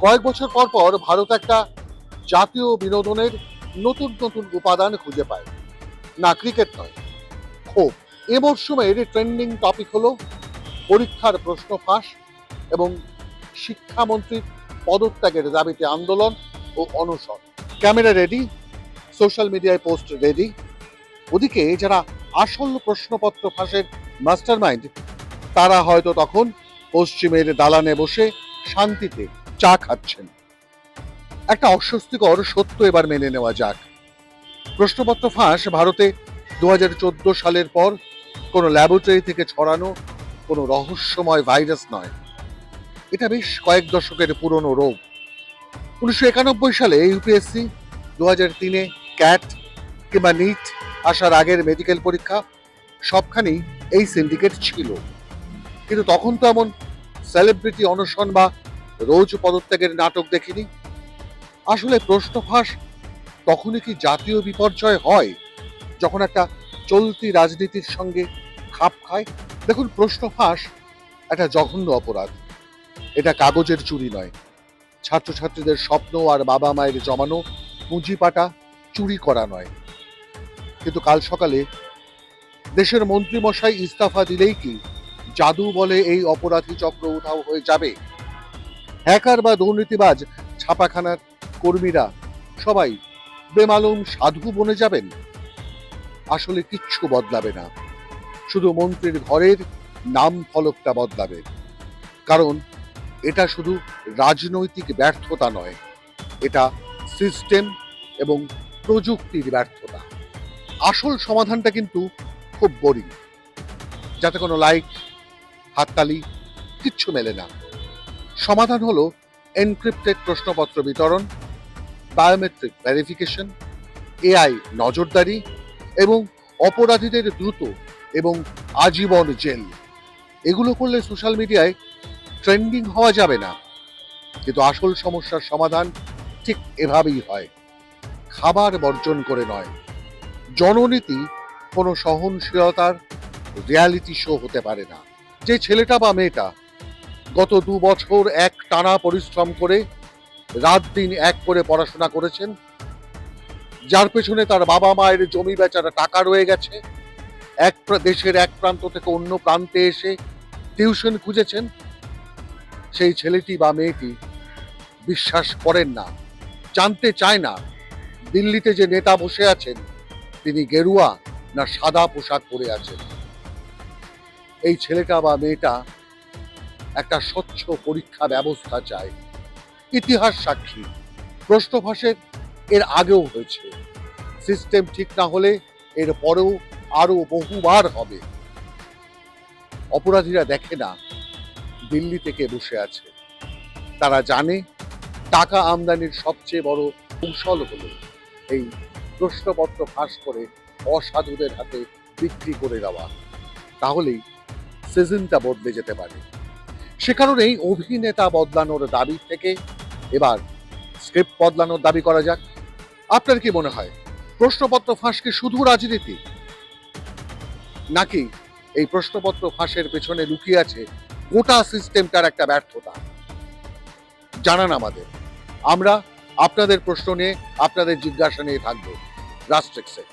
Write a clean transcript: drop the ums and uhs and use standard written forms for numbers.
কয়েক বছর পর পর ভারত একটা জাতীয় বিনোদনের নতুন নতুন উপাদান খুঁজে পায়। না, ক্রিকেট নয়, ক্ষোভ। এ মরশুমের ট্রেন্ডিং টপিক হলো পরীক্ষার প্রশ্ন ফাঁস এবং শিক্ষামন্ত্রীর পদত্যাগের দাবিতে আন্দোলন ও অনশন। ক্যামেরা রেডি, সোশ্যাল মিডিয়ায় পোস্ট রেডি। ওদিকে যারা আসল প্রশ্নপত্র ফাঁসের মাস্টারমাইন্ড, তারা হয়তো তখন পশ্চিমের দালানে বসে শান্তিতে চা খাচ্ছেন। একটা অস্বস্তিকর সত্য এবার মেনে নেওয়া যাক। প্রশ্নপত্র ফাঁস ভারতে 2014 সালের পর কোনো ল্যাবরেটরি থেকে ছড়ানো কোনো রহস্যময় ভাইরাস নয়। এটা বেশ কয়েক দশকের পুরনো রোগ। 1991 সালে ইউপিএসসি, 2003-এ ক্যাট কিংবা নিট আসার আগের মেডিকেল পরীক্ষা, সবখানেই এই সিন্ডিকেট ছিল। কিন্তু তখন তো এমন সেলিব্রিটি অনশন বা রোজ পদত্যাগের নাটক দেখিনি। আসলে প্রশ্ন ফাঁস তখনই কি জাতীয় বিপর্যয় হয়, যখন একটা চলতি রাজনীতির সঙ্গে খাপ খায়? দেখুন, প্রশ্ন ফাঁস একটা জঘন্য অপরাধ। এটা কাগজের চুরি নয়, ছাত্রছাত্রীদের স্বপ্ন আর বাবা মায়ের জমানো পুঁজি পাটা চুরি করা নয়। কিন্তু কাল সকালে দেশের মন্ত্রীমশাই ইস্তফা দিলেই কি জাদু বলে এই অপরাধী চক্র উধাও হয়ে যাবে? হ্যাকার বা দুর্নীতিবাজ ছাপাখানার কর্মীরা সবাই বেমালুম সাধু বনে যাবেন? আসলে কিচ্ছু বদলাবে না, শুধু মন্ত্রীর ঘরের নাম ফলকটা বদলাবে। কারণ এটা শুধু রাজনৈতিক ব্যর্থতা নয়, এটা সিস্টেম এবং প্রযুক্তির ব্যর্থতা। আসল সমাধানটা কিন্তু খুব বোরিং, যাতে কোনো লাইক, হাততালি কিচ্ছু মেলে না। সমাধান হলো এনক্রিপ্টেড প্রশ্নপত্র বিতরণ, বায়োমেট্রিক ভেরিফিকেশন, এআই নজরদারি এবং অপরাধীদের দ্রুত এবং আজীবন জেল। এগুলো করলে সোশ্যাল মিডিয়ায় ট্রেন্ডিং হওয়া যাবে না। কিন্তু আসল সমস্যার সমাধান ঠিক এভাবেই হয়, খাবার বর্জন করে নয়। জননীতি কোনো সহনশীলতার রিয়ালিটি শো হতে পারে না। যে ছেলেটা বা মেয়েটা গত 2 বছর এক টানা পরিশ্রম করে রাত দিন এক করে পড়াশোনা করেছেন, যার পেছনে তার বাবা মায়ের জমি বেচার টাকা রয়ে গেছে, দেশের এক প্রান্ত থেকে অন্য প্রান্তে এসে টিউশন খুঁজেছেন, সেই ছেলেটি বা মেয়েটি বিশ্বাস করেন না, জানতে চায় না দিল্লিতে যে নেতা বসে আছেন তিনি গেরুয়া না সাদা পোশাক পরে আছেন। এই ছেলেটা বা মেয়েটা একটা স্বচ্ছ পরীক্ষা ব্যবস্থা চায়। ইতিহাস সাক্ষী, প্রশ্ন ফাঁসের এর আগেও হয়েছে। সিস্টেম ঠিক না হলে এর পরেও আরো বহুবার হবে। অপরাধীরা দেখে না দিল্লি থেকে বসে আছে, তারা জানে টাকা আমদানির সবচেয়ে বড় কৌশল হলো এই প্রশ্নপত্র ফাঁস করে অসাধুদের হাতে বিক্রি করে দেওয়া। তাহলেই সিজনটা বদলে যেতে পারে। সে কারণেই অভিনেতা বদলানোর দাবি থেকে এবার স্ক্রিপ্ট বদলানোর দাবি করা যাক। আপনার কি মনে হয়, প্রশ্নপত্র ফাঁস কি শুধু রাজনীতি, নাকি এই প্রশ্নপত্র ফাঁসের পেছনে লুকিয়ে আছে গোটা সিস্টেমটার একটা ব্যর্থতা? জানান আমাদের। আমরা আপনাদের প্রশ্ন নিয়ে, আপনাদের জিজ্ঞাসা নিয়ে থাকবো রাষ্ট্রিক্সে।